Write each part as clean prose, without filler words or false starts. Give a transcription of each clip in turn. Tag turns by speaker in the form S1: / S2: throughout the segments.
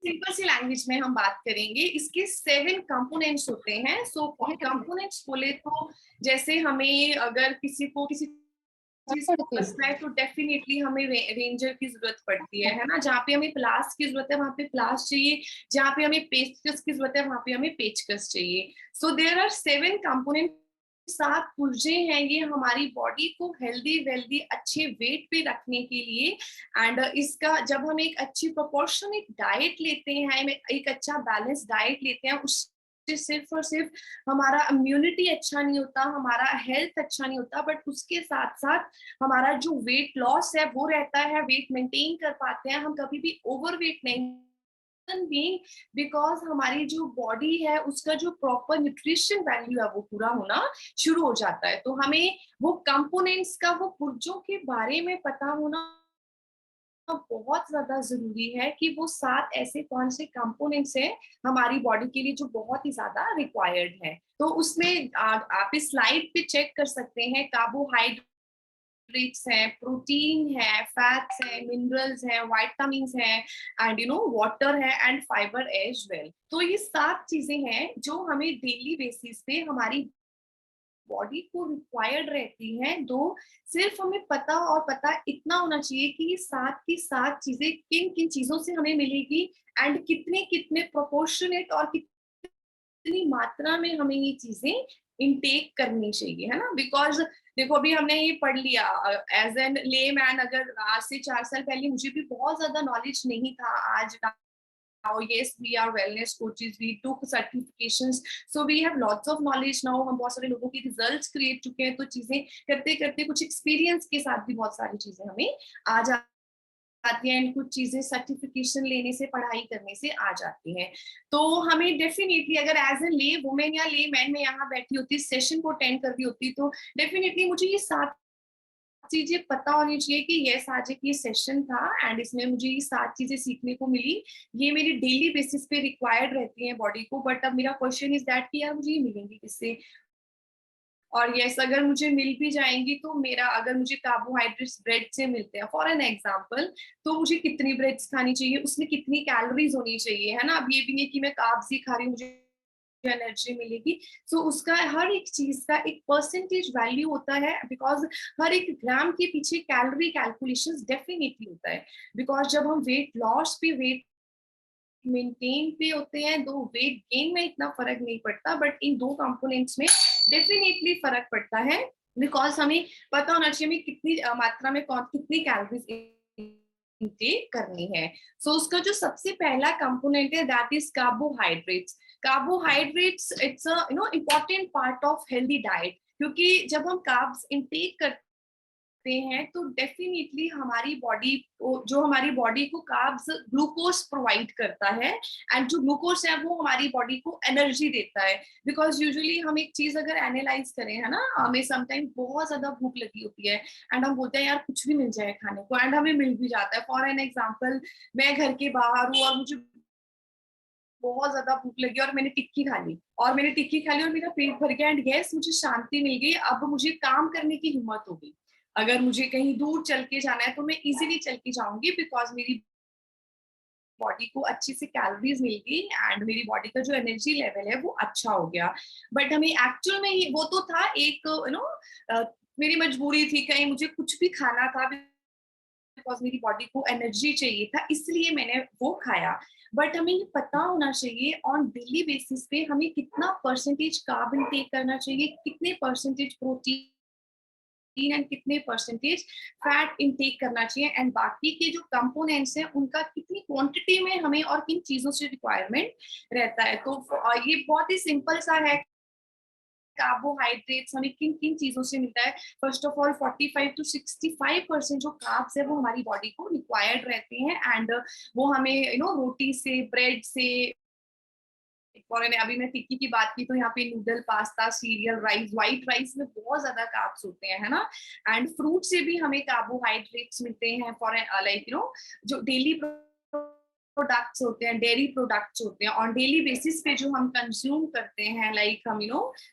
S1: Simple सी language में हम बात करेंगे, इसके 7 कंपोनेंट्स होते हैं। सो कंपोनेंट्स बोले तो जैसे हमें अगर किसी को किसी चीज को कसना है तो डेफिनेटली हमें रेंजर की जरूरत पड़ती है ना। जहाँ पे हमें प्लास की जरूरत है वहां पे प्लास चाहिए, जहाँ पे हमें पेचकस की जरूरत है वहां पे हमें पेचकस चाहिए। सो देयर आर 7 कंपोनेंट, 7 पुर्जे हैं ये हमारी बॉडी को हेल्दी वेल्दी अच्छे वेट पे रखने के लिए। एंड इसका जब हम एक अच्छी प्रोपोर्शनेट डाइट लेते हैं, एक अच्छा बैलेंस डाइट लेते हैं, उस सिर्फ और सिर्फ हमारा इम्यूनिटी अच्छा नहीं होता, हमारा हेल्थ अच्छा नहीं होता, बट उसके साथ साथ हमारा जो वेट लॉस है वो रहता है, वेट मेंटेन कर पाते हैं, हम कभी भी ओवरवेट नहीं बीइंग, बिकॉज हमारी जो बॉडी है उसका जो प्रॉपर न्यूट्रिशन वैल्यू है वो पूरा होना शुरू हो जाता है। तो हमें वो कंपोनेंट्स का, वो पुर्जों के बारे में पता होना बहुत ज्यादा जरूरी है कि वो 7 ऐसे कौन से कंपोनेंट्स हैं हमारी बॉडी के लिए जो बहुत ही ज्यादा रिक्वायर्ड है। तो उसमें आप इस स्लाइड पे चेक कर सकते हैं, कार्बोहाइड्रेट्स हैं, प्रोटीन है, फैट्स है, मिनरल्स हैं, विटामिन्स हैं, एंड वाटर है, एंड फाइबर एज वेल। तो ये 7 चीजें हैं जो हमें डेली बेसिस पे हमारी बॉडी को रिक्वायर्ड रहती हैं। दो, सिर्फ हमें पता और पता इतना होना चाहिए कि ये 7 की 7 चीजें किन किन चीजों से हमें मिलेगी, एंड कितने कितने प्रोपोर्शनेट और कितनी मात्रा में हमें ये चीजें इनटेक करनी चाहिए, है ना। बिकॉज देखो अभी हमने ये पढ़ लिया एज एन ले मैन, अगर आज से 4 साल पहले मुझे भी बहुत ज्यादा नॉलेज नहीं था। आज now yes we are wellness coaches, we took certifications, so we have lots of knowledge now। हम बहुत सारे लोगों के रिजल्ट्स क्रिएट चुके हैं, तो चीजें करते करते कुछ एक्सपीरियंस के साथ भी बहुत सारी चीजें हमें आ जाती हैं, कुछ चीजें सर्टिफिकेशन लेने से, पढ़ाई करने से आ जाती हैं। तो हमें डेफिनेटली अगर एज ए ले वुमेन या ले मैन में यहाँ बैठी होती, सेशन को अटेंड कर रही होती, तो डेफिनेटली मुझे ये 7 चीजें पता होनी चाहिए कि यस आज एक ये सेशन था एंड इसमें मुझे ये 7 चीजें सीखने को मिली, ये मेरी डेली बेसिस पे रिक्वायर्ड रहती है बॉडी को। बट अब मेरा क्वेश्चन इज दैट कि यार मुझे ये मिलेंगी किससे, और यस अगर मुझे मिल भी जाएंगी तो मेरा, अगर मुझे कार्बोहाइड्रेट्स ब्रेड से मिलते हैं फॉर एन एग्जांपल, तो मुझे कितनी ब्रेड्स खानी चाहिए, उसमें कितनी कैलोरीज होनी चाहिए, है ना। अब ये भी नहीं कि मैं कार्ब्स ही खा रही हूँ मुझे एनर्जी मिलेगी। सो उसका हर एक चीज का एक परसेंटेज वैल्यू होता है, बिकॉज हर एक ग्राम के पीछे कैलोरी कैलकुलेशंस डेफिनेटली होता है। बिकॉज जब हम वेट लॉस पे, वेट मेंटेन पे होते हैं, तो वेट गेन में इतना फर्क नहीं पड़ता, बट इन दो कंपोनेंट्स में डेफिनेटली फर्क पड़ता है। बिकॉज हमें पता होना चाहिए हमें कितनी मात्रा में कौन कितनी कैलोरीज इनटेक करनी है। सो उसका जो सबसे पहला कंपोनेंट है that is carbohydrates. Carbohydrates it's a important part of healthy diet, क्योंकि जब हम कार्ब्स इनटेक करते हैं तो डेफिनेटली हमारी बॉडी को, जो हमारी बॉडी को कार्ब्स ग्लूकोज प्रोवाइड करता है, एंड जो ग्लूकोज है वो हमारी बॉडी को एनर्जी देता है। बिकॉज यूजुअली हम एक चीज अगर एनालाइज करें, है ना, हमें समटाइम बहुत ज्यादा भूख लगी होती है एंड हम बोलते हैं यार कुछ भी मिल जाए खाने को, एंड हमें मिल भी जाता है। फॉर एन एग्जाम्पल, मैं घर के बाहर हूँ और मुझे बहुत ज्यादा भूख लगी और मैंने टिक्की खा ली, और मेरा पेट भर गया एंड यस मुझे शांति मिल गई, अब मुझे काम करने की हिम्मत हो गई। अगर मुझे कहीं दूर चल के जाना है तो मैं इजीली चल के जाऊंगी, बिकॉज मेरी बॉडी को अच्छी से कैलोरीज मिल गई एंड मेरी बॉडी का जो एनर्जी लेवल है वो अच्छा हो गया। बट हमें एक्चुअल में वो तो था एक मेरी मजबूरी थी, कहीं मुझे कुछ भी खाना था बिकॉज मेरी बॉडी को एनर्जी चाहिए था, इसलिए मैंने वो खाया। बट हमें ये पता होना चाहिए ऑन डेली बेसिस पे हमें कितना परसेंटेज कार्ब इनटेक करना चाहिए, कितने परसेंटेज प्रोटीन एंड कितने परसेंटेज फैट इनटेक करना चाहिए, एंड बाकी के जो कंपोनेंट्स हैं उनका कितनी क्वांटिटी में हमें और किन चीजों से रिक्वायरमेंट रहता है। तो ये बहुत ही सिंपल सा है। कार्बोहाइड्रेट्स हमें किन किन चीजों से मिलता है। फर्स्ट ऑफ ऑल 45 to 65% जो कार्ब्स है वो हमारी बॉडी को रिक्वायर्ड रहते हैं, एंड वो हमें रोटी से, ब्रेड से, और अभी मैं टिक्की की बात की तो यहाँ पे noodle, pasta, serial, rice, white rice में बहुत ज्यादा कार्ब्स होते हैं, है ना। एंड फ्रूट से भी हमें कार्बोहाइड्रेट्स मिलते हैं फॉर लाइक जो डेली प्रोडक्ट्स होते हैं, डेयरी प्रोडक्ट्स होते हैं ऑन डेली बेसिस पे जो हम कंज्यूम करते हैं, लाइक हम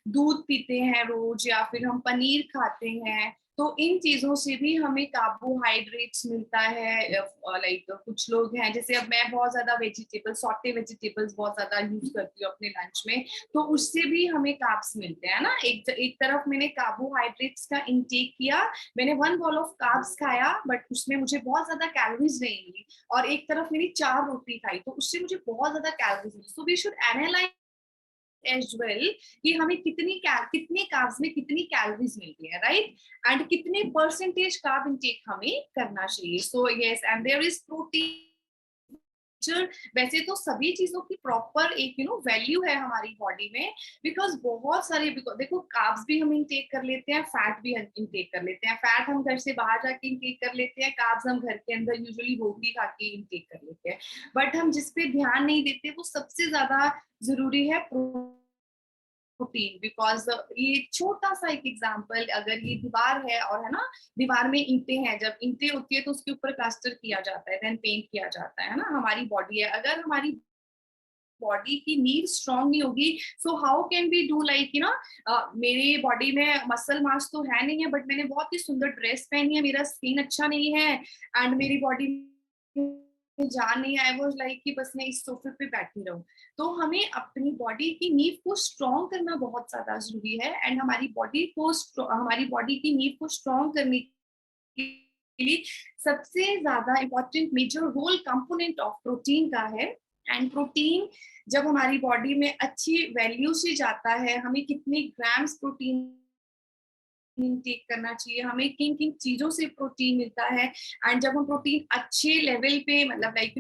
S1: दूध पीते हैं रोज, या फिर हम पनीर खाते हैं, तो इन चीजों से भी हमें कार्बोहाइड्रेट्स मिलता है। लाइक कुछ लोग हैं, जैसे अब मैं बहुत ज्यादा वेजिटेबल, सॉटे वेजिटेबल्स बहुत ज्यादा यूज करती हूँ अपने लंच में, तो उससे भी हमें कार्ब्स मिलते हैं ना। एक तरफ मैंने कार्बोहाइड्रेट्स का इंटेक किया, मैंने 1 बॉल ऑफ कार्ब्स खाया, बट उसमें मुझे बहुत ज्यादा कैलोरीज नहीं मिली, और एक तरफ मैंने 4 रोटी खाई, तो उससे मुझे बहुत ज्यादा कैलोरीज मिली। So we should analyse as well कि हमें कितने कार्ब्स में कितनी कैलोरीज मिलती है, राइट, एंड कितने परसेंटेज कार्ब इंटेक हमें करना चाहिए। So yes, and there is protein. वैसे तो सभी चीजों की प्रॉपर एक वैल्यू है हमारी बॉडी में, बिकॉज बहुत सारे देखो, कार्ब्स भी हम इंटेक कर लेते हैं, फैट भी इंटेक कर लेते हैं। फैट हम घर से बाहर जाके इंटेक कर लेते हैं, कार्ब्स हम घर के अंदर यूजुअली रोटी खा के इंटेक कर लेते हैं। बट हम जिस पे ध्यान नहीं देते वो सबसे ज्यादा जरूरी है, प्रोटीन। बिकॉज ये छोटा सा एक एग्जांपल, अगर ये दीवार है और है ना, दीवार में ईंटें हैं, जब ईंटें होती है तो उसके ऊपर प्लास्टर किया जाता है, देन पेंट किया जाता है ना। हमारी बॉडी है, अगर हमारी बॉडी की नीड स्ट्रांग नहीं होगी, so how can we do like मेरी बॉडी में मसल मास तो है नहीं है, बट मैंने बहुत ही सुंदर ड्रेस पहनी है, मेरा स्किन अच्छा नहीं है, एंड मेरी बॉडी में जान नहीं, आई वाज लाइक कि बस मैं इस सोफे पे बैठी रहूं। तो हमें अपनी बॉडी की नींव को स्ट्रांग करना बहुत ज्यादा जरूरी है, एंड हमारी बॉडी की नींव को स्ट्रांग करने के लिए सबसे ज्यादा important major role component of protein का है। एंड प्रोटीन जब हमारी बॉडी में अच्छी वैल्यू से जाता है, हमें कितने ग्राम्स प्रोटीन टेक करना चाहिए, हमें किन किन चीजों से प्रोटीन मिलता है, एंड जब हम प्रोटीन अच्छे लेवल पे, मतलब लाइक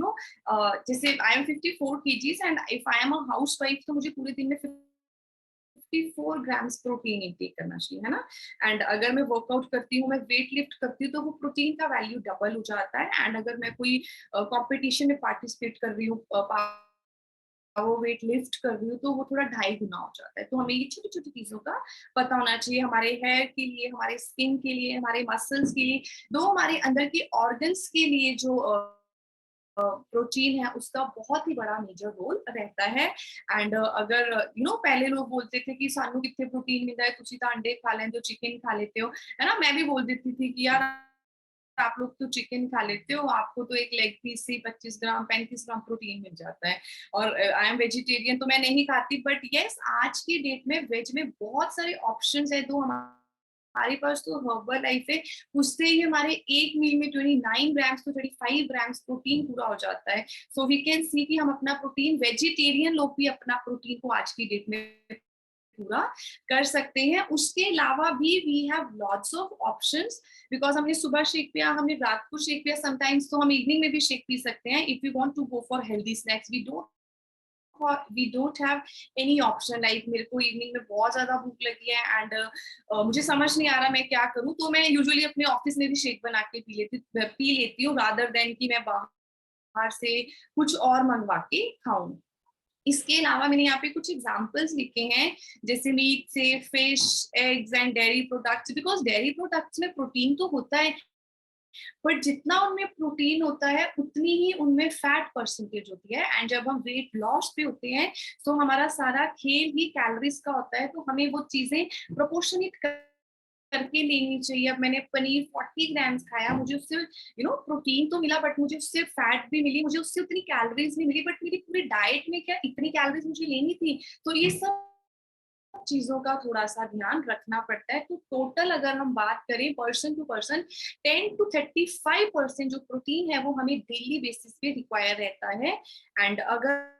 S1: जैसे I am 54 kgs and if I am a house wife, तो मुझे पूरे दिन में 54 ग्राम्स प्रोटीन इंटेक करना चाहिए, है ना। एंड अगर मैं वर्कआउट करती हूँ, मैं वेट लिफ्ट करती हूँ, तो वो प्रोटीन का वैल्यू डबल हो जाता है। एंड अगर मैं कोई कंपटीशन में पार्टिसिपेट कर रही हूँ, वो वेट लिफ्ट कर रही हूँ, तो वो थोड़ा 2.5 गुना हो जाता है। तो हमें ये छोटी छोटी चीजों का पता होना चाहिए, हमारे हेयर के लिए, हमारे स्किन के लिए, हमारे मसल्स के लिए, दो हमारे अंदर के ऑर्गन्स के लिए जो प्रोटीन है, उसका बहुत ही बड़ा मेजर रोल रहता है। एंड अगर पहले लोग बोलते थे कि सानू कितने प्रोटीन मिलता है, तुसी तो अंडे खा लेते हो, चिकन खा लेते हो, है ना। मैं भी बोल देती थी कि यार आप लोग तो चिकन खा लेते हो, आपको तो एक लेग पीस से 25 ग्राम 35 ग्राम प्रोटीन मिल जाता है, और आई एम वेजिटेरियन तो मैं नहीं खाती। बट यस, आज की डेट में वेज में बहुत सारे ऑप्शंस है, तो हमारे पास तो हर्बल लाइफ है, उससे ही हमारे एक मील में 29 ग्राम्स टू 35 ग्राम्स प्रोटीन पूरा हो जाता है। सो वी कैन सी कि हम अपना प्रोटीन, वेजिटेरियन लोग भी अपना प्रोटीन को आज की डेट में पूरा कर सकते हैं। उसके अलावा भी we have lots of options, because हमने सुबह शेक पिया, हमने रात को शेक पिया, समटाइम्स तो हम इवनिंग में भी शेक पी सकते हैं। If you want to go for healthy snacks, we don't have any option. Like मेरे को इवनिंग में बहुत ज्यादा भूख लगी है, एंड मुझे समझ नहीं आ रहा मैं क्या करूं, तो मैं यूजुअली अपने ऑफिस में भी शेक बना के पी लेती हूँ, रादर देन कि मैं बाहर से कुछ और मंगवा के खाऊं। इसके अलावा मैंने यहाँ पे कुछ एग्जांपल्स लिखे हैं, जैसे मीट से fish, eggs and dairy products. Because dairy products में प्रोटीन तो होता है, बट जितना उनमें प्रोटीन होता है उतनी ही उनमें फैट परसेंटेज होती है। एंड जब हम वेट लॉस पे होते हैं, तो हमारा सारा खेल ही कैलोरीज का होता है, तो हमें वो चीजें प्रोपोर्शनेट करके लेनी चाहिए। अब मैंने पनीर 40 ग्राम्स खाया, मुझे उससे प्रोटीन तो मिला, बट मुझे उससे फैट भी मिली, मुझे उससे उतनी कैलोरीज नहीं मिली, बट मेरी पूरी डाइट में क्या इतनी कैलोरीज मुझे लेनी थी। तो ये सब चीजों का थोड़ा सा ध्यान रखना पड़ता है। तो टोटल अगर हम बात करें पर्सन टू पर्सन, 10 to 35% जो प्रोटीन है वो हमें डेली बेसिस पे रिक्वायर रहता है। एंड अगर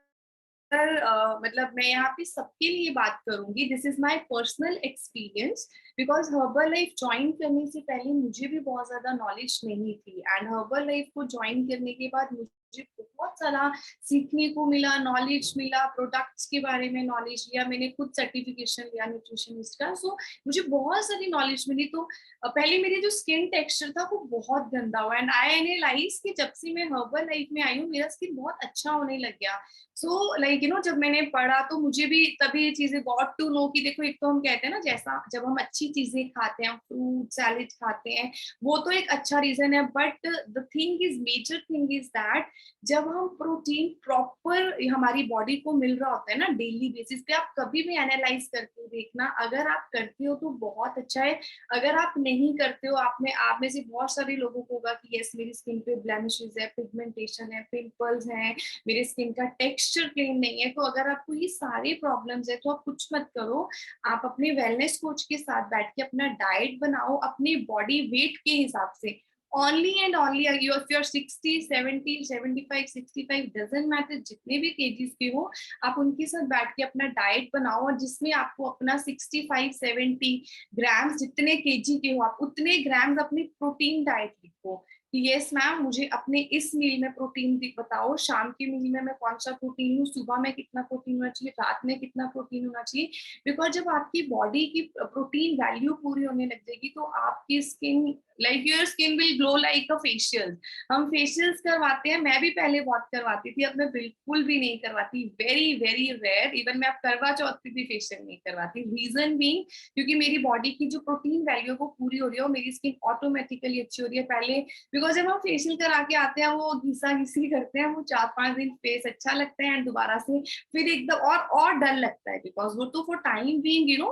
S1: मतलब मैं यहाँ पे सबके लिए बात करूंगी, this is my personal experience, because herbal life join करने से पहले मुझे भी बहुत ज्यादा नॉलेज नहीं थी, एंड हर्बल लाइफ को ज्वाइन करने के बाद मुझे बहुत सारा सीखने को मिला, नॉलेज मिला, प्रोडक्ट्स के बारे में नॉलेज लिया, मैंने खुद सर्टिफिकेशन लिया न्यूट्रिशनिस्ट का। सो मुझे बहुत सारी नॉलेज मिली। तो पहले मेरी जो स्किन टेक्सचर था वो बहुत गंदा हुआ, एंड आई एनालाइज कि जब से मैं हर्बल लाइफ में आई हूँ मेरा स्किन बहुत अच्छा होने लग गया। सो लाइक जब मैंने पढ़ा तो मुझे भी तभी ये चीजें गॉट टू नो कि देखो, एक तो हम कहते हैं ना, जैसा जब हम अच्छी चीजें खाते हैं, फ्रूट सैलेड खाते हैं, वो तो एक अच्छा रीजन है, but the thing is, major thing is that जब हम प्रोटीन प्रॉपर हमारी बॉडी को मिल रहा होता है ना डेली बेसिस पे, आप कभी भी एनालाइज करके देखना, अगर आप करते हो तो बहुत अच्छा है, अगर आप नहीं करते हो, आप में से बहुत सारे लोगों को होगा कि यस मेरी स्किन पे ब्लेमिशेस है, पिगमेंटेशन है, पिंपल्स हैं, मेरे स्किन का टेक्सचर क्लीन नहीं है। तो अगर आपको ये सारे प्रॉब्लम्स है तो आप कुछ मत करो, आप अपने वेलनेस कोच के साथ बैठ के अपना डाइट बनाओ अपनी बॉडी वेट के हिसाब से। Only and only if you're 60, 70, 75, 65 doesn't matter, जितने भी केजीज के हो, आप उनके साथ बैठ के अपना डाइट बनाओ, और जिसमें आपको अपना 65, 70 ग्राम्स जितने केजी के हो, आप उतने ग्राम्स अपनी प्रोटीन डाइट लिखो कि यस मैम मुझे अपने इस मील में प्रोटीन बताओ, शाम के मील में मैं कौन सा प्रोटीन लूं, सुबह में कितना प्रोटीन होना चाहिए, रात में कितना प्रोटीन होना चाहिए। बिकॉज जब आपकी बॉडी की प्रोटीन वैल्यू पूरी होने लग जाएगी तो आपकी skin like your skin will glow like a facial. हम फेशियल्स करवाते हैं, मैं भी पहले बहुत करवाती थी, अब मैं बिल्कुल भी नहीं करवाती, वेरी वेरी रेयर, इवन मैं अब करवा चौथ पे भी फेशियल नहीं करवाती। रीजन बीइंग क्योंकि मेरी बॉडी की जो प्रोटीन वैल्यू वो पूरी हो रही है और मेरी स्किन ऑटोमेटिकली अच्छी हो रही है। पहले बिकॉज जब हम फेशियल करा के आते हैं वो घिसा घिसी करते हैं, वो 4-5 दिन फेस अच्छा लगता है एंड दोबारा से फिर एकदम और डर लगता है, बिकॉज वो तो फॉर टाइम बीइंग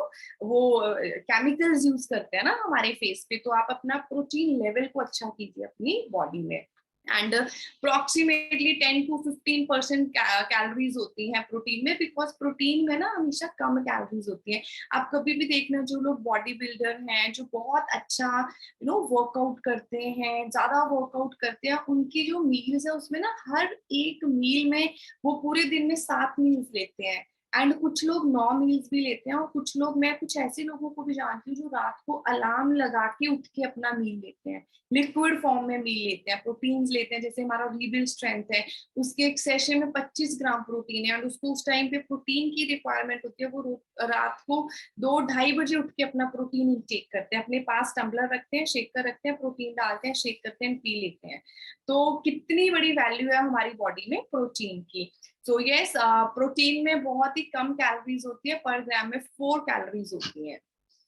S1: वो केमिकल्स यूज करते हैं ना हमारे फेस पे। तो आप अपना प्रोटीन लेवल को अच्छा कीजिए अपनी बॉडी में। एंड अप्रोक्सीमेटली 10 to 15% कैलोरीज होती हैं प्रोटीन में, बिकॉज प्रोटीन में ना हमेशा कम कैलोरीज होती हैं। आप कभी भी देखना, जो लोग बॉडी बिल्डर हैं, जो बहुत अच्छा वर्कआउट करते हैं, ज्यादा वर्कआउट करते हैं, उनकी जो मील्स है उसमें ना हर एक मील में वो पूरे दिन में 7 मील्स लेते हैं। एंड कुछ लोग 9 मील्स भी लेते हैं, और कुछ लोग, मैं कुछ ऐसे लोगों को भी जानती हूँ जो रात को अलार्म लगा के उठ के अपना मील लेते हैं, लिक्विड फॉर्म में मील लेते हैं, प्रोटीन्स लेते हैं। जैसे हमारा रीबिल्ड स्ट्रेंथ है, उसके एक सेशन में 25 ग्राम प्रोटीन है, और उसको उस टाइम पे प्रोटीन की रिक्वायरमेंट होती है, वो रात को 2-2:30 बजे उठ के अपना प्रोटीन इंटेक करते हैं, अपने पास टम्बलर रखते हैं, शेकर रखते हैं, प्रोटीन डालते हैं, शेक करते हैं, पी लेते हैं। तो कितनी बड़ी वैल्यू है हमारी बॉडी में प्रोटीन की। सो यस, प्रोटीन में बहुत ही कम कैलोरीज होती है, पर ग्राम में 4 कैलोरीज होती है।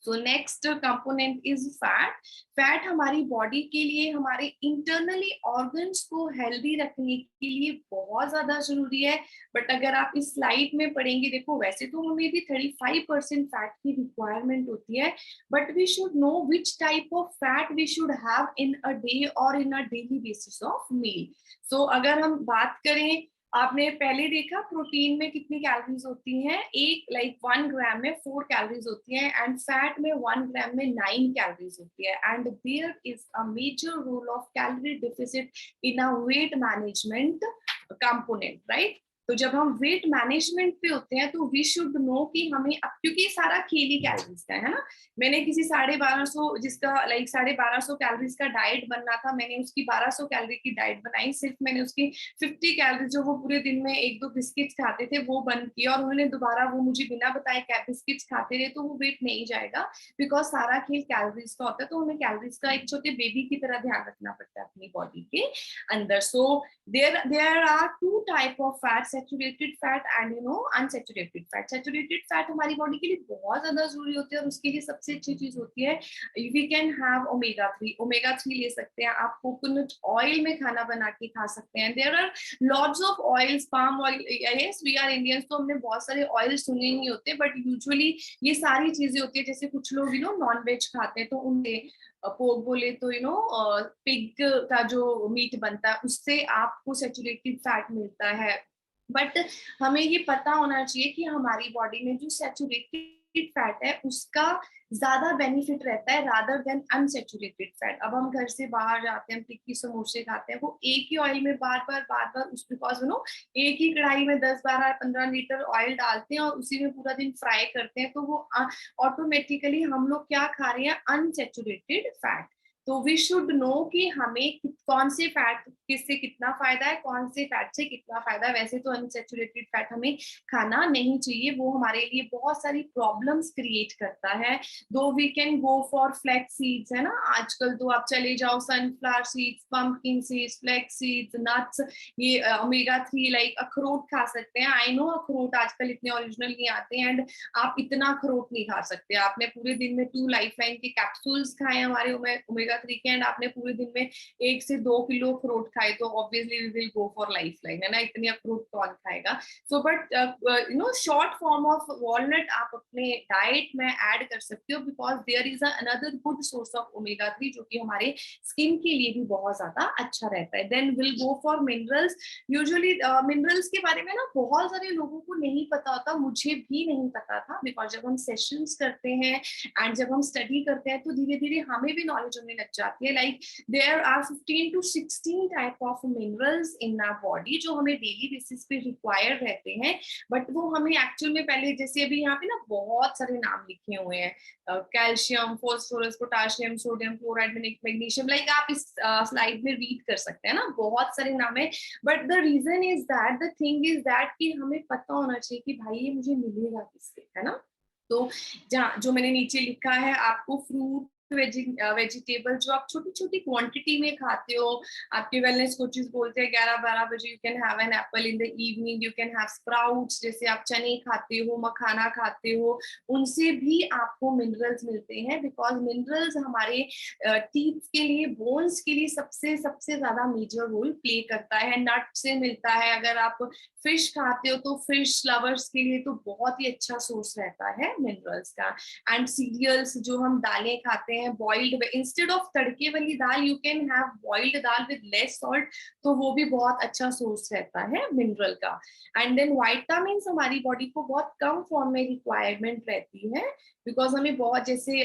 S1: So next component is fat. Fat हमारी बॉडी के लिए, हमारे इंटरनली ऑर्गन्स को हेल्दी रखने के लिए बहुत ज्यादा जरूरी है। बट अगर आप इस स्लाइड में पढ़ेंगे, देखो वैसे तो हमें भी 35% फैट की रिक्वायरमेंट होती है, but we should know which type of fat we should have in a day और in a daily basis of meal. So अगर हम बात करें, आपने पहले देखा प्रोटीन में कितनी कैलोरीज होती हैं, एक लाइक 1 ग्राम में 4 कैलोरीज होती हैं, एंड फैट में 1 ग्राम में 9 कैलोरीज होती है। And there is a major role of calorie deficit in a weight management component, right. तो जब हम वेट मैनेजमेंट पे होते हैं तो वी शुड नो कि हमें, अब क्योंकि सारा खेल ही कैलोरीज का है ना, मैंने किसी 1250 जिसका लाइक 1250 कैलोरीज का डाइट बनना था, मैंने उसकी 1200 कैलोरी की डाइट बनाई, सिर्फ मैंने उसकी 50 कैलोरी जो वो पूरे दिन में 1-2 बिस्किट्स खाते थे वो बंद किया, और उन्होंने दोबारा वो मुझे बिना बताए क्या बिस्किट्स खाते रहे, तो वो वेट नहीं जाएगा, बिकॉज सारा खेल कैलोरीज का होता है। तो हमें कैलोरीज का एक छोटे बेबी की तरह ध्यान रखना पड़ता है अपनी बॉडी के अंदर। सो there are 2 type of fat, saturated fat and unsaturated fat। saturated fat हमारी बॉडी के लिए बहुत ज्यादा जरूरी होती है, और उसके लिए सबसे अच्छी चीज होती है we can have omega 3। Omega 3 ले सकते हैं आप, कोकोनट ऑयल में खाना बना के खा सकते हैं। There are lots of oils, palm oil, yes we are Indians तो हमने बहुत सारे ऑयल सुने ही होते, बट यूजुअली ये सारी चीजें होती है। जैसे कुछ लोग नॉन वेज खाते हैं, तो उनके पोक बोले तो पिग का जो मीट बनता है उससे आपको सैचुरेटेड फैट मिलता है। बट हमें ये पता होना चाहिए कि हमारी बॉडी में जो सैचुरेटेड फैट है उसका ज्यादा बेनिफिट रहता है रादर देन अनसैचुरेटेड फैट। अब हम घर से बाहर जाते हैं, टिक्की समोसे खाते हैं, वो एक ही ऑयल में बार बार उस बिकॉज एक ही कढ़ाई में 10-12-15 लीटर ऑयल डालते हैं और उसी में पूरा दिन फ्राई करते हैं, तो वो ऑटोमेटिकली हम लोग क्या खा रहे हैं, अनसैचुरेटेड फैट। तो वी शुड नो कि हमें कौन से फैट किससे कितना फायदा है, कौन से फैट से कितना फायदा है। वैसे तो अनसैचुरेटेड फैट हमें खाना नहीं चाहिए, वो हमारे लिए बहुत सारी प्रॉब्लम्स क्रिएट करता है। Though we can go for flax seeds, है ना, आजकल तो आप चले जाओ sunflower seeds, pumpkin seeds, flax seeds, nuts, ये ओमेगा 3 लाइक अखरोट खा सकते हैं। आई नो अखरोट आजकल इतने ओरिजिनल नहीं आते हैं, एंड आप इतना अखरोट नहीं खा सकते। आपने पूरे दिन में 2 लाइफलाइन के कैप्सूल्स खाए हमारे ओमेगा ओमेगा 3 के, एंड आपने पूरे दिन में 1 से 2 किलो अखरोट खाए तो obviously we will go for life line, है ना, इतने अखरोट कौन खाएगा। So but short form of walnut आप अपने डाइट में ऐड कर सकते हो, because there is another good source of omega 3 जो कि हमारे स्किन के लिए भी बहुत ज्यादा अच्छा रहता है। Then will go for minerals. Usually minerals के बारे में ना बहुत सारे लोगों को नहीं पता होता, मुझे भी नहीं पता था, बिकॉज जब हम सेशंस करते हैं एंड जब हम स्टडी करते हैं तो धीरे धीरे हमें भी नॉलेज होने लग जाती है। Like there are 15 to 16 type of minerals in our body जो हमें डेली बेसिस पे रिक्वायर्ड रहते हैं, बट वो हमें एक्चुअल में पहले, जैसे अभी यहाँ पे ना बहुत सारे नाम लिखे हुए हैं, calcium, phosphorus, potassium, sodium, chloride, magnesium, like आप इस स्लाइड में रीड कर सकते हैं ना, बहुत सारे नाम है। But the reason is that, the thing is that कि हमें पता होना चाहिए कि भाई ये मुझे मिलेगा किससे, है ना। तो जहाँ जो मैंने नीचे लिखा है, आपको फ्रूट, वेजिटेबल जो आप छोटी छोटी क्वांटिटी में खाते हो, आपके वेलनेस कोचेस बोलते हैं 11-12 बजे you can have an apple in the evening, you can have sprouts, जैसे आप चने खाते हो, मखाना खाते हो, उनसे भी आपको मिनरल्स मिलते हैं, बिकॉज मिनरल्स हमारे टीथ के लिए, बोन्स के लिए सबसे सबसे ज्यादा मेजर रोल प्ले करता है। नट से मिलता है, अगर आप फिश खाते हो तो फिश लवर्स के लिए तो बहुत ही अच्छा सोर्स रहता है मिनरल्स का। एंड सीरियल्स, जो हम दालें खाते हैं बॉइल्ड, इंस्टेड ऑफ तड़के वाली दाल you can have boiled dal with less salt, तो वो भी बहुत अच्छा सोर्स रहता है मिनरल का। एंड देन वाइटामिन हमारी बॉडी को बहुत कम फॉर्म में रिक्वायरमेंट रहती है, बिकॉज हमें बहुत जैसे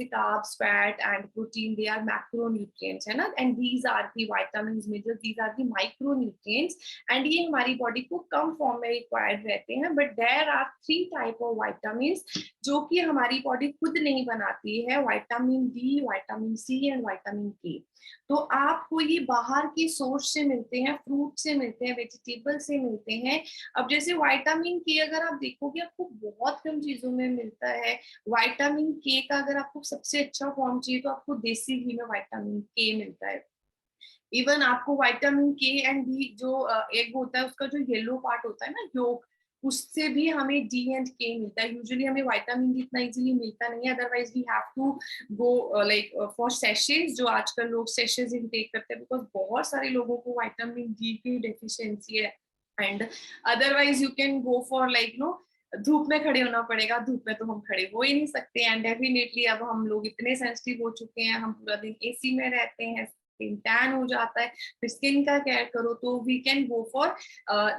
S1: carbs, fat and protein, they are macronutrients, है ना, and these are the vitamins, minerals, these are the micronutrients, and ये हमारी बॉडी को कम फॉर्म में रिक्वायर्ड रहते हैं। But there are 3 type of vitamins जो कि हमारी बॉडी खुद नहीं बनाती है, vitamin D, vitamin C and vitamin K. तो आपको ये बाहर की सोर्स से मिलते हैं, फ्रूट से मिलते हैं, वेजिटेबल से मिलते हैं। अब जैसे विटामिन के अगर आप देखोगे आपको बहुत कम चीजों में मिलता है। विटामिन के का अगर आपको सबसे अच्छा फॉर्म चाहिए तो आपको देसी घी में विटामिन के मिलता है। इवन आपको विटामिन के एंड डी जो एग होता है उसका जो येलो पार्ट होता है ना, योक, उससे भी हमें डी एंड के मिलता है। यूजुअली हमें विटामिन डी इतना इजीली मिलता नहीं है, otherwise we have to go like for सेशेज, जो आजकल लोग सेशेज इनटेक करते हैं, बिकॉज बहुत सारे लोगों को विटामिन डी की डेफिशिएंसी है। And otherwise you can go for like no, धूप में खड़े होना पड़ेगा, धूप में तो हम खड़े हो ही नहीं सकते। एंड डेफिनेटली अब हम लोग इतने सेंसिटिव हो चुके हैं, हम पूरा दिन एसी में रहते हैं, स्किन टैन हो जाता है, फिर स्किन का केयर करो, तो we can go for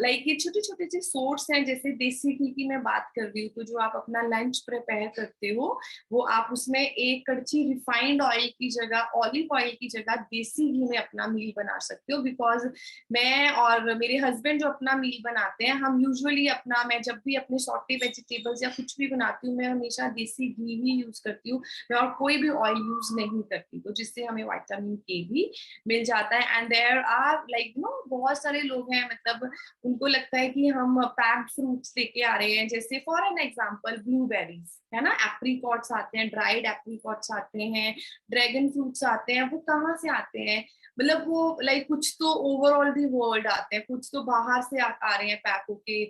S1: like ये छोटे छोटे से सोर्स हैं। जैसे देसी घी की मैं बात कर रही हूँ, तो जो आप अपना लंच प्रिपेयर करते हो, वो आप उसमें 1 कड़छी रिफाइंड ऑयल की जगह, ऑलिव ऑयल की जगह देसी घी में अपना मील बना सकते हो। बिकॉज मैं और मेरे हस्बैंड जो अपना मील बनाते हैं, हम यूजुअली अपना, मैं जब भी अपने सॉटे वेजिटेबल्स या कुछ भी बनाती हूँ, मैं हमेशा देसी घी ही यूज करती हूँ, मैं और कोई भी ऑयल यूज नहीं करती, तो जिससे हमें विटामिन के भी मिल जाता है। And there are like no, बहुत सारे लोग हैं, मतलब उनको लगता है कि हम पैक्ड फ्रूट्स लेके आ रहे हैं, जैसे फॉर एन एग्जांपल ब्लूबेरीज, है ना, एप्रिकॉट्स आते हैं, ड्राइड एप्रिकॉट्स आते हैं, ड्रैगन फ्रूट्स आते हैं, वो कहाँ से आते हैं, मतलब वो लाइक कुछ तो ओवरऑल दी वर्ल्ड आते हैं, कुछ तो बाहर से आ रहे हैं पैक होके,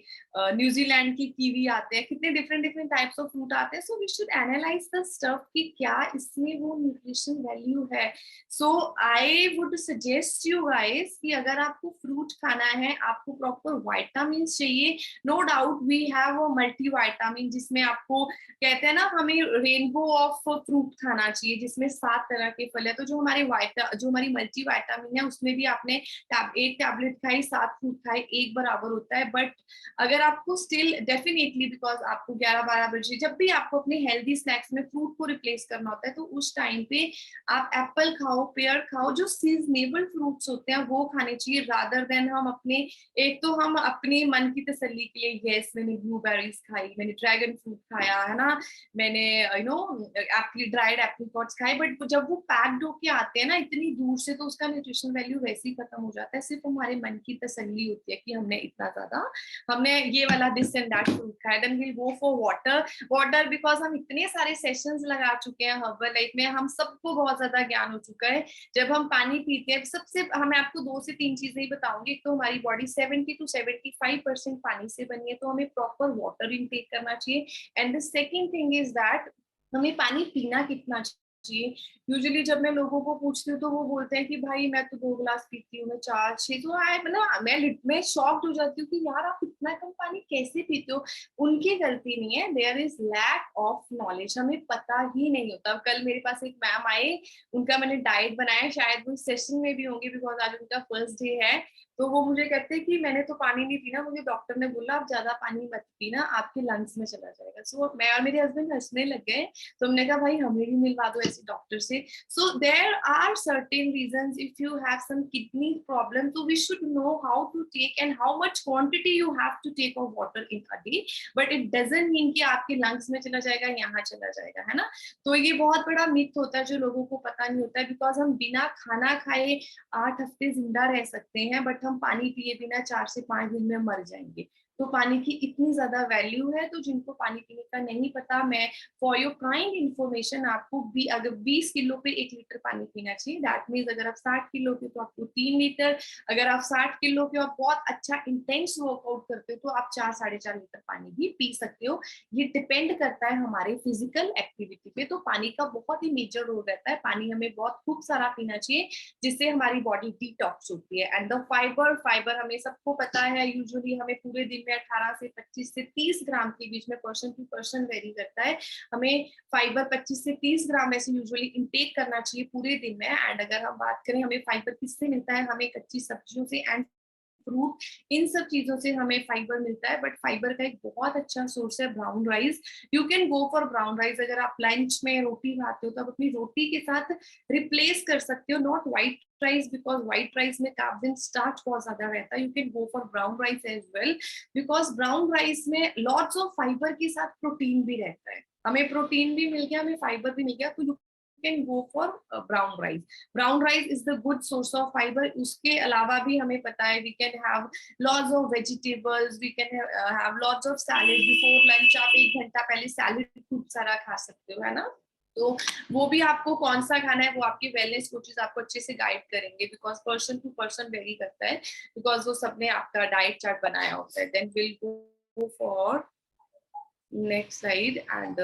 S1: न्यूजीलैंड की कीवी आते हैं, कितने different different types of fruit आते हैं। So we should analyse the stuff कि क्या इसमें वो न्यूट्रिशन वैल्यू है। So I would suggest you guys कि अगर आपको फ्रूट खाना है, आपको प्रॉपर विटामिन चाहिए, no doubt we have a multivitamin, जिसमें आपको कहते हैं ना, हमें रेनबो ऑफ फ्रूट खाना चाहिए, जिसमें 7 तरह के फल है। तो जो हमारी मल्टी विटामिन है, उसमें भी आपने एक टैबलेट खाई, 7 फ्रूट खाए, एक बराबर होता है। बट अगर आपको स्टिल डेफिनेटली, बिकॉज आपको 11-12 बजे जब भी आपको अपने हेल्दी स्नैक्स में फ्रूट को रिप्लेस करना होता है, तो उस टाइम पे आप एप्पल खाओ, पेयर खाओ, जो सीजनेबल फ्रूट्स होते हैं वो खाने चाहिए, रादर देन हम अपने, एक तो हम अपने मन की तसल्ली के लिए, यस मैंने ब्लूबेरीज खाई, मैंने ड्रैगन फ्रूट खाया, है ना, मैंने ड्राइड एप्रिकॉट्स खाए, बट जब वो पैक्ड होके आते हैं ना इतनी दूर से, तो उसका न्यूट्रिशन वैल्यू वैसे ही खत्म हो जाता है। सिर्फ हमारे मन की तसल्ली होती है कि हमने इतना ज्यादा, हमने ये वाला दिस एंड दैट फ्रूट खाया। Then we go for water, because हम इतने सारे सेशंस लगा चुके हैं हर्बल लाइफ में, हम सबको बहुत ज्यादा ज्ञान हो चुका है। जब हम पानी पीते हैं, सबसे मैं आपको 2 से 3 चीजें ही बताऊंगी। एक तो हमारी बॉडी 70 to 75% पानी से बनी है, तो हमें प्रॉपर वाटर इनटेक करना चाहिए। And the second thing is that हमें पानी पीना कितना चाहिए। जी, यूजुअली जब मैं लोगों को पूछती हूँ तो वो बोलते हैं कि भाई मैं तो 2 ग्लास पीती हूँ, मैं 4-6, तो मतलब मैं शॉक्ड हो जाती हूँ कि यार आप इतना कम पानी कैसे पीते हो? उनकी गलती नहीं है, there is lack of knowledge, हमें पता ही नहीं होता। अब कल मेरे पास एक मैम आए, उनका मैंने डाइट बनाया, शायद वो सेशन में भी होंगे बिकॉज़ आज उनका फर्स्ट डे है। तो वो मुझे कहते हैं कि मैंने तो पानी नहीं पीना, मुझे डॉक्टर ने बोला आप ज़्यादा पानी मत पीना, आपके लंग्स में चला जाएगा। सो मैं और मेरे हस्बैंड हँसने लग गए। तो हमने कहा भाई हमें भी मिलवा दो ऐसे डॉक्टर से। So there are certain reasons, if you have some kidney problem तो we should know how to take and how much quantity you have to take of water in a day, but it doesn't mean कि आपके lungs में चला जाएगा, यहाँ चला जाएगा, है ना? तो ये बहुत बड़ा मिथ होता है जो लोगों को पता नहीं होता है, बिकॉज हम बिना खाना खाए 8 हफ्ते जिंदा रह सकते हैं, बट हम पानी पिए बिना 4 से 5 दिन में मर जाएंगे। तो पानी की इतनी ज्यादा वैल्यू है, तो जिनको पानी पीने का नहीं पता, मैं फॉर योर काइंड इन्फॉर्मेशन आपको भी, अगर 20 किलो पे 1 लीटर पानी पीना चाहिए, दैट मीन्स अगर आप 60 किलो के तो आपको 3 लीटर, अगर आप 60 किलो के और बहुत अच्छा इंटेंस वर्कआउट करते हो तो आप 4-4.5 लीटर पानी भी पी सकते हो। ये डिपेंड करता है हमारे फिजिकल एक्टिविटी पे। तो पानी का बहुत ही मेजर रोल रहता है, पानी हमें बहुत खूब सारा पीना चाहिए जिससे हमारी बॉडी डिटॉक्स होती है। एंड द फाइबर, फाइबर हमें सबको पता है, यूजुअली हमें पूरे दिन में 18 से 25 से 30 ग्राम के बीच में, पर्सन टू पर्सन वेरी करता है, हमें फाइबर 25 से 30 ग्राम ऐसे यूजुअली इंटेक करना चाहिए पूरे दिन में। एंड अगर हम बात करें हमें फाइबर किससे मिलता है, हमें कच्ची सब्जियों से एंड फ्रूट, इन सब चीजों से हमें फाइबर मिलता है। बट फाइबर का एक बहुत अच्छा सोर्स है brown rice. You can go for brown rice, अगर आप लंच में रोटी खाते हो तो आप अपनी रोटी के साथ रिप्लेस कर सकते हो, not white rice, because white rice में कार्ब्स एंड स्टार्च बहुत ज्यादा रहता है। You can go for brown rice as well, because brown rice में लॉट्स ऑफ फाइबर के साथ प्रोटीन भी रहता है, हमें प्रोटीन भी मिल गया, हमें फाइबर भी मिल गया, तो you can go for brown rice. Brown rice is the good source of fibre. उसके अलावा भी हमें पता है we can have lots of vegetables, we can have lots of salad before lunch, आप 1 घंटा पहले सैलेड खूब सारा खा सकते हो, है ना? तो वो भी आपको कौन सा खाना है वो आपके वेलनेस कोचेस आपको अच्छे से गाइड करेंगे, because person to person vary करता है, बिकॉज वो सबने आपका डाइट चार्ट बनाया होता है। Then will go for next slide. And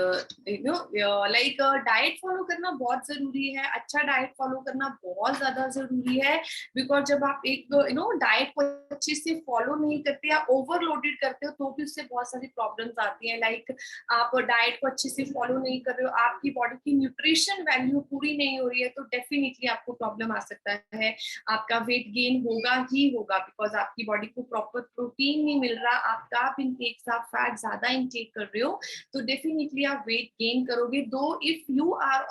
S1: like diet follow करना बहुत जरूरी है, अच्छा डाइट फॉलो करना बहुत ज्यादा जरूरी है, बिकॉज जब आप एक डाइट को अच्छे से फॉलो नहीं करते या ओवरलोडेड करते हो तो भी उससे बहुत सारी प्रॉब्लम्स आती हैं। लाइक आप डाइट को अच्छे से फॉलो नहीं कर रहे हो, आपकी बॉडी की न्यूट्रिशन वैल्यू पूरी नहीं हो रही है, तो डेफिनेटली आपको प्रॉब्लम आ सकता है, आपका वेट गेन होगा ही होगा, बिकॉज आपकी बॉडी को प्रॉपर प्रोटीन नहीं मिल रहा, आप कार्ब इनटेक, आप फैट ज्यादा इनटेक कर रहे हो, तो डेफिनेटली आप वेट गेन करोगे। Though if you are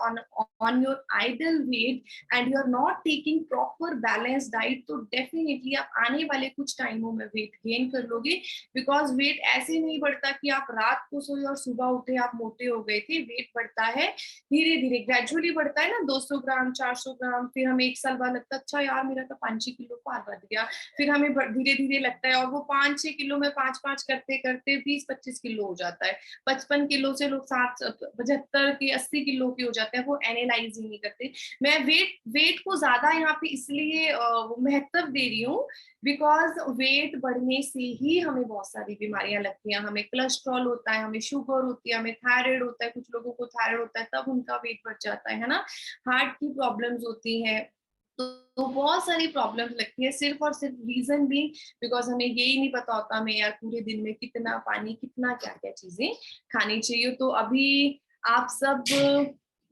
S1: on your ideal weight and you are not taking proper balance diet, तो डेफिनेटली आप आने वाले कुछ टाइमों में वेट गेन कर लोगे, बिकॉज वेट ऐसे नहीं बढ़ता कि आप रात को सोए और सुबह उठे आप मोटे हो गए थे। वेट बढ़ता है धीरे धीरे, ग्रेजुअली बढ़ता है ना, 200 ग्राम 400 ग्राम, फिर हमें 1 साल बाद लगता है अच्छा यार मेरा तो 5-6 किलो पार बढ़ गया, फिर हमें धीरे धीरे लगता है, और वो 5-6 किलो में 5-5 करते करते 20-25 किलो हो जाता है। 55 किलो से लोग 60-75 के 80 किलो के हो जाते हैं, वो एनालाइज ही नहीं करते। मैं वेट को ज्यादा यहाँ पे इसलिए महत्व दे रही हूँ, बिकॉज वेट बढ़ने से ही हमें बहुत सारी बीमारियां लगती हैं, हमें कोलेस्ट्रॉल होता है, हमें शुगर होती है, हमें थायराइड होता है, कुछ लोगों को थायराइड होता है तब उनका वेट बढ़ जाता है ना, हार्ट की प्रॉब्लम्स होती हैं, तो बहुत सारी प्रॉब्लम्स लगती है, सिर्फ और सिर्फ रीजन भी बिकॉज हमें यही नहीं पता होता हमें यार पूरे दिन में कितना पानी, कितना क्या क्या चीजें खानी चाहिए। तो अभी आप सब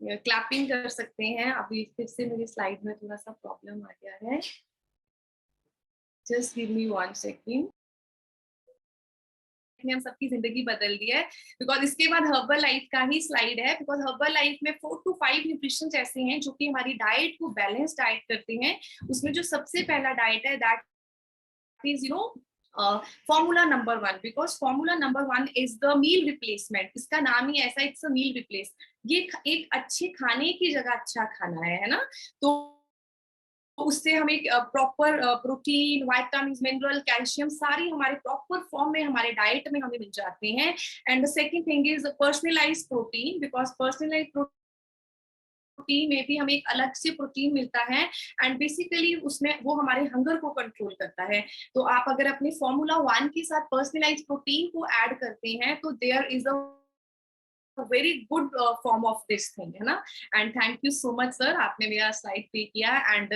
S1: क्लैपिंग कर सकते हैं। अभी फिर से मेरी स्लाइड में थोड़ा सा प्रॉब्लम आ गया है, जस्ट गिव मी 1 सेकेंड। ने हम सबकी जिंदगी बदल दी है, बिकॉज इसके बाद हर्बल लाइफ का ही स्लाइड है, बिकॉज हर्बल लाइफ में 4 to 5 न्यूट्रिशन ऐसे हैं जो कि हमारी डाइट को बैलेंस डाइट करते हैं। उसमें जो सबसे पहला डाइट है that is formula number 1, because formula number 1 is the meal replacement, इसका नाम ही ऐसा, इट्स अ मील रिप्लेस। ये एक अच्छे खाने की जगह अच्छा खाना है ना, तो उससे हमें proper protein, vitamin, mineral, calcium सारी हमारे प्रॉपर फॉर्म में हमारे डाइट में हमें मिल जाते हैं। And the second thing is personalised protein, because personalised protein में भी हमें एक अलग से प्रोटीन मिलता है, एंड बेसिकली उसमें वो हमारे हंगर को कंट्रोल करता है। तो आप अगर अपने फॉर्मूला 1 के साथ पर्सनलाइज्ड प्रोटीन को ऐड करते हैं तो there is a very good form of this thing, है ना। And thank you so much sir, आपने मेरा स्लाइड पे किया। एंड